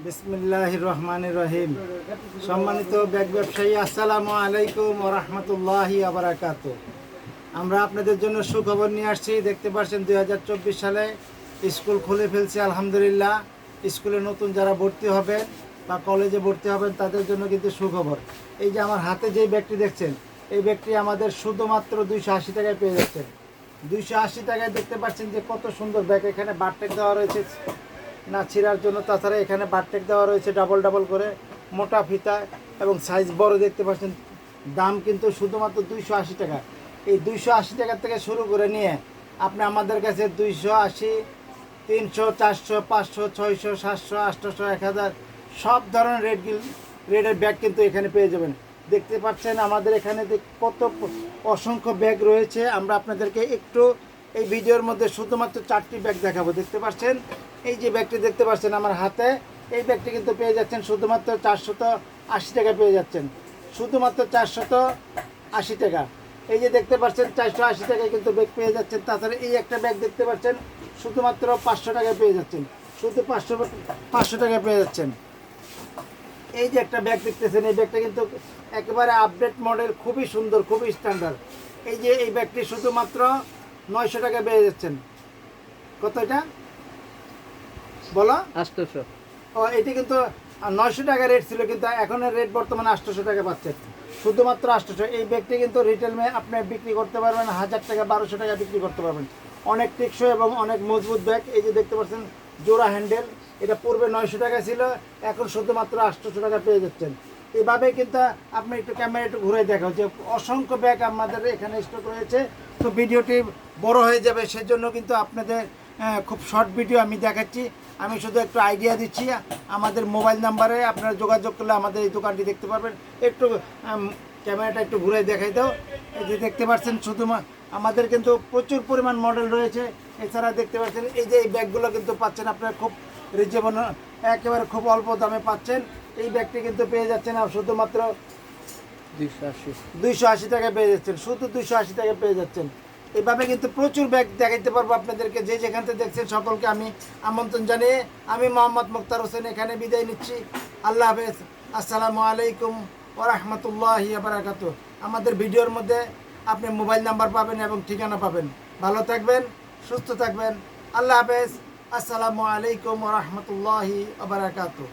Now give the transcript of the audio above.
বিসমিল্লাহির রহমানির রহিম। সম্মানিত ব্যাগ ব্যবসায়ী, আসসালামু আলাইকুম ওয়া রাহমাতুল্লাহি ওয়া বারাকাতুহু। আমরা আপনাদের জন্য সুখবর নিয়ে আসছি। দেখতে পাচ্ছেন 2024 সালে স্কুল খুলে ফেলছে আলহামদুলিল্লাহ। স্কুলে নতুন যারা ভর্তি হবেন বা কলেজে ভর্তি হবেন তাদের জন্য কিন্তু সুখবর। এই যে আমার হাতে যে ব্যাগটি দেখছেন, এই ব্যাগটি আমাদের শুধুমাত্র 280 টাকায় পেয়ে যাচ্ছেন। 280 টাকায় দেখতে পাচ্ছেন যে কত সুন্দর ব্যাগ। এখানে বারটেক দেওয়া রয়েছে না ছিঁড়ার জন্য, তাছাড়া এখানে বারটেক দেওয়া রয়েছে ডাবল ডাবল করে, মোটা ফিতা এবং সাইজ বড় দেখতে পাচ্ছেন। দাম কিন্তু শুধুমাত্র 280 টাকা। এই 280 টাকা থেকে শুরু করে নিয়ে আপনি আমাদের কাছে 280, 300, 400, 500, 600, 700, 800, 1000 সব ধরনের রেটের ব্যাগ কিন্তু এখানে পেয়ে যাবেন। দেখতে পাচ্ছেন আমাদের এখানে কত অসংখ্য ব্যাগ রয়েছে। আমরা আপনাদেরকে একটু এই ভিডিওর মধ্যে শুধুমাত্র 4টি ব্যাগ দেখাবো। দেখতে পাচ্ছেন এই যে ব্যাগটি দেখতে পাচ্ছেন আমার হাতে, এই ব্যাগটি কিন্তু পেয়ে যাচ্ছেন শুধুমাত্র 480 টাকা পেয়ে যাচ্ছেন, শুধুমাত্র 480 টাকা। এই যে দেখতে পাচ্ছেন 480 টাকায় কিন্তু ব্যাগ পেয়ে যাচ্ছেন। তাছাড়া এই একটা ব্যাগ দেখতে পাচ্ছেন শুধুমাত্র 500 টাকায় পেয়ে যাচ্ছেন, শুধু 500 টাকায় পেয়ে যাচ্ছেন। এই যে একটা ব্যাগ দেখতেছেন, এই ব্যাগটা কিন্তু একেবারে আপডেট মডেল, খুবই সুন্দর, খুবই স্ট্যান্ডার্ড। এই যে এই ব্যাগটি শুধুমাত্র 900 টাকায় পেয়ে যাচ্ছেন। কত এটা বলো? 800। ও, এটি কিন্তু 900 টাকা রেট ছিল, কিন্তু এখনের রেট বর্তমানে 800 টাকা পাচ্ছেন, শুধুমাত্র 800। এই ব্যাগটি কিন্তু রিটেল আপনি বিক্রি করতে পারবেন 1000 টাকা, 1200 টাকা বিক্রি করতে পারবেন। অনেক টেকসই এবং অনেক মজবুত ব্যাগ। এই যে দেখতে পাচ্ছেন জোড়া হ্যান্ডেল, এটা পূর্বে 900 টাকা ছিল, এখন শুধুমাত্র 800 টাকা পেয়ে যাচ্ছেন। এভাবে কিন্তু আপনি একটু ক্যামেরা একটু ঘুরে দেখা যে অসংখ্য ব্যাগ আমাদের এখানে স্টক রয়েছে। তো ভিডিওটি বড় হয়ে যাবে, সেজন্য কিন্তু আপনাদের খুব শর্ট ভিডিও আমি দেখাচ্ছি। আমি শুধু একটু আইডিয়া দিচ্ছি। আমাদের মোবাইল নাম্বারে আপনারা যোগাযোগ করলে আমাদের এই দোকানটি দেখতে পারবেন। একটু ক্যামেরাটা একটু ঘুরে দেখাই দাও। এই যে দেখতে পাচ্ছেন শুধু আমাদের কিন্তু প্রচুর পরিমাণ মডেল রয়েছে। এছাড়া দেখতে পাচ্ছেন এই যে এই ব্যাগগুলো কিন্তু পাচ্ছেন আপনারা খুব রিজনেবল, একেবারে খুব অল্প দামে পাচ্ছেন। এই ব্যাগটি কিন্তু পেয়ে যাচ্ছেন শুধুমাত্র 280 টাকায় পেয়ে যাচ্ছেন, শুধু 280 টাকায় পেয়ে যাচ্ছেন। এইভাবে কিন্তু প্রচুর ব্যাগ দেখাইতে পারবো আপনাদেরকে। যে যেখান থেকে দেখছেন সকলকে আমি আমন্ত্রণ জানিয়ে আমি মোহাম্মদ মুক্তার হোসেন এখানে বিদায় নিচ্ছি। আল্লাহ হাফেজ, আসসালামু আলাইকুম ওয়া রাহমাতুল্লাহি ওয়া বারাকাতুহু। আমাদের ভিডিওর মধ্যে আপনি মোবাইল নাম্বার পাবেন এবং ঠিকানা পাবেন। ভালো থাকবেন, সুস্থ থাকবেন। আল্লাহ হাফেজ, আসসালামু আলাইকুম ওয়া রাহমাতুল্লাহি ওয়া বারাকাতুহু।